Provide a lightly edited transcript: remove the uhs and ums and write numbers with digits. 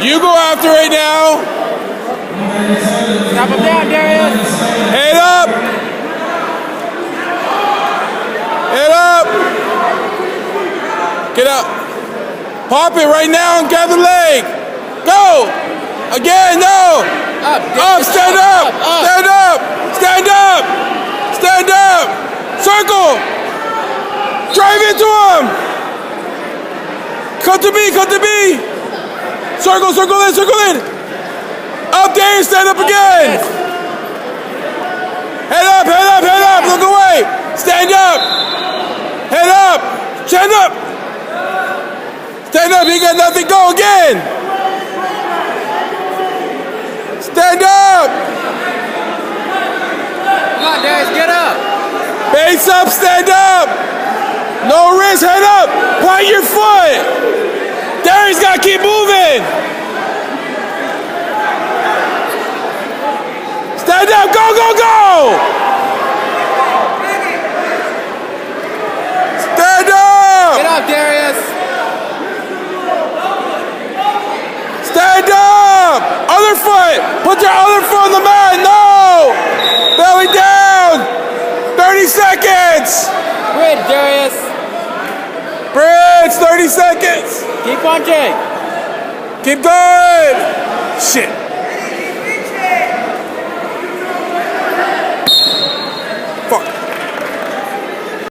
You go after right now. Stop him down, Darius. Head up. Head up. Get up. Pop it right now and grab the leg. Go. Again, no. Up, Stand up. Stand up. Stand up. Stand up. Circle. Drive into him. Come to me. Come to me. Circle, circle in, circle in. Up there, stand up again. Head up, head up, head up. Look away. Stand up. Head up. Stand up. Stand up. You got nothing. Go again. Stand up. Come on, Darius, get up. Base up, stand up. No wrist, head up. Plant your foot. Darius got to keep moving. Stand up, go, go, go. Stand up. Get up, Darius. Stand up. Other foot. Put your other foot on the mat. No. Belly down. 30 seconds. Bridge, Darius. Bridge, 30 seconds. Keep punching. Keep going. Shit.